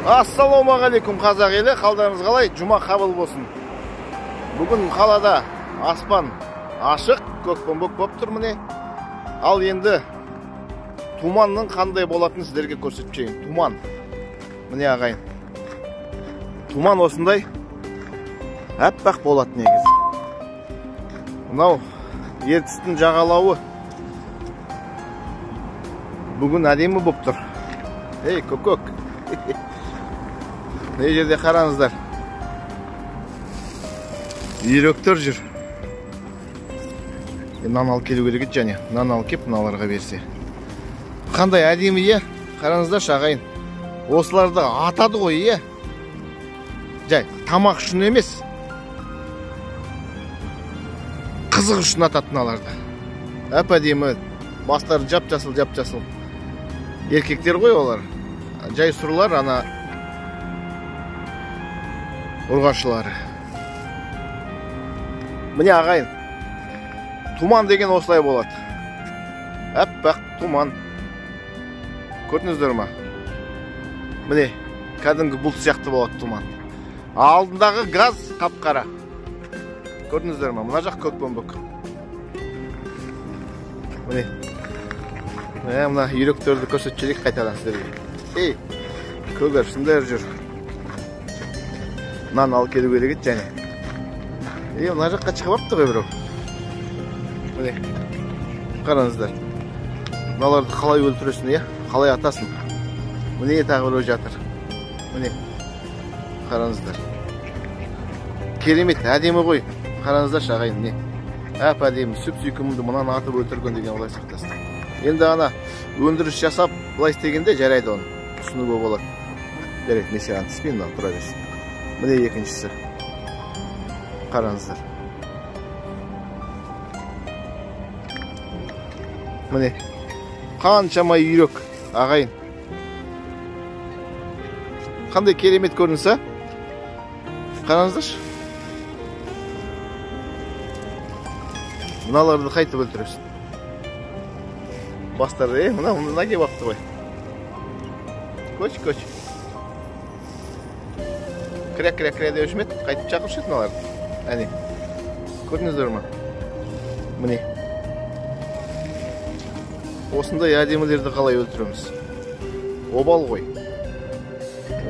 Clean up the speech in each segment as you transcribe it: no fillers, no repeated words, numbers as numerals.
Ассалаумағалейкум қазақ елі, қалдарыңыз қалай? Жұма қабыл болсын. Бүгін қалада аспан ашық, көкпеңбек болып тұр міне. Ал енді тұманның қандай болатынын сіздерге көрсетейін. Тұман. Міне ағайын. Тұман осындай әппақ болады негізі. Мынау ертістің жағалауы бүгін әдемі болып тұр. Ей, көк. Не жерде қараңыздар. Үйректер жүр. Нан алып келу керек еді және. Нан алып кеп мыналарға берсе. Қандай әдемі е? Қараңыздар шағайын. Осыларды атады ғой е. Жай, тамақ үшін емес. Қызық үшін атады мыналарды. Әп әдемі. Бастары жап-жасыл. Еркектер ғой олар. Жай сұрлар, ана ұрғашылары. Міне ағайын, тұман деген осылай болады. Әппақ тұман. Көрдіңіздер ма? Міне, кәдімгі бұлт сияқты болады тұман. Алдындағы газ қап-қара. Көрдіңіздер ма? Мына жақ көкпеңбек. Міне. Мына үйректерді көрсетшілік қайтадан сіздерге. Ей, көгершіндер жүр. Нан алып келу керек еді және. Мына жаққа шығып апты ғой біреу. Міне, қараңыздар. Мыналарды қалай өлтіресің, е? Қалай атасың? Міне тағы біреу жатыр. Міне, қараңыздар. Керемет, әдемі ғой. Қараңыздар шағайын, не? Әп әдемі, сүп-сүйкімді мұнан атып өлтірген деген олай сақтасын. Енді ана өндіріс жасап, бұлай істегенде жарайды оны. Түсінуге болады. Жарайды, не саған түспейін, тұра берсін. Міне екіншісі. Қараңыздар. Міне. Қаншама үйрек, ағайын. Қандай керемет көрінісі? Қараңыздаршы. Мыналарды қайтып өлтіресің. Бастарды, мына кеп апты ғой. Көч. Кіря деп өшмет, қайтып шақырып шет мыналарды. Әне, көрдіңіздер ма? Міне. Осындай әдемілерді қалай өлтіреміз? Обал ғой.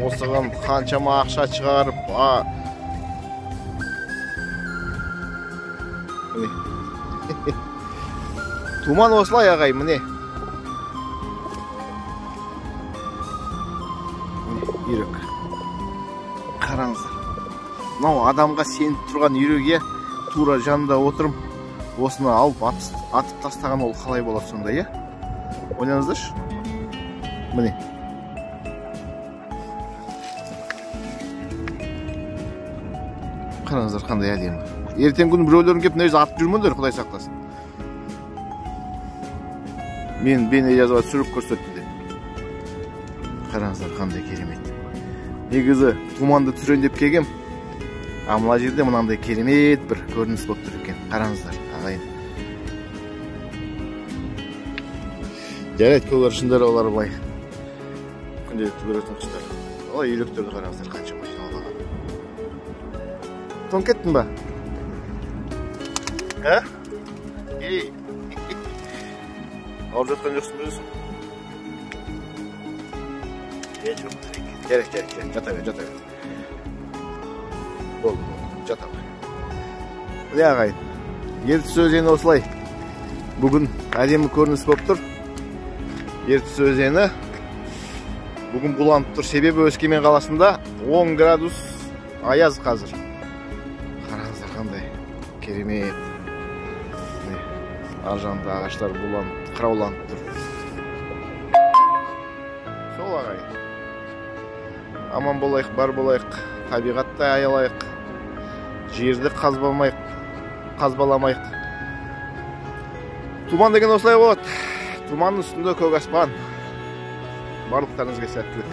Осыған қаншама ақша шығарып, міне. Тұман осылай ағай, міне. Үйрек. Қараңыздар. Мынау адамға сеніп тұрған үйреге тура жанында отырым. Осыны алып атып тастаған ол қалай болады сонда, е? Ойлаңыздаршы. Міне. Қараңыздар қандай әдемі. Ертең күн біреулерін кеп нөз атып жүрмендер, Құдай сақтасын. Мен жазуға түсіріп көрсетті деп. Қараңыздар қандай керемет. Негізі тұманды түрендеп келгем. Амла жерде мынандай керемет бір көрініс болып тұр екен. Қараңыздар, ағайын. Жарайды, көгершіндер олар былай. Күнделікті көретін құстар. Олай үйректерді қараңыздар, қанша жиналған. Тон кеттің ба? Ә? Ей. Алып жатқан жоқсын білесің? Керек. Жата бер. Болды, жата бер. Міне ағайын, ертіс өзені осылай. Бүгін әдемі көрініс болып тұр. Ертіс өзені бүгін бұланып тұр. Себебі Өскемен қаласында 10 градус аяз қазір. Қараңыздар қандай керемет. Аржанда ағаштар бұланып, қырауланып тұр. Сол ағайын. Аман болайық, бар болайық, табиғатты аялайық, жерді қазбаламайық. Тұман деген осылай болады. Тұманның үстінде көк аспан. Барлықтарыңызға сәттілік.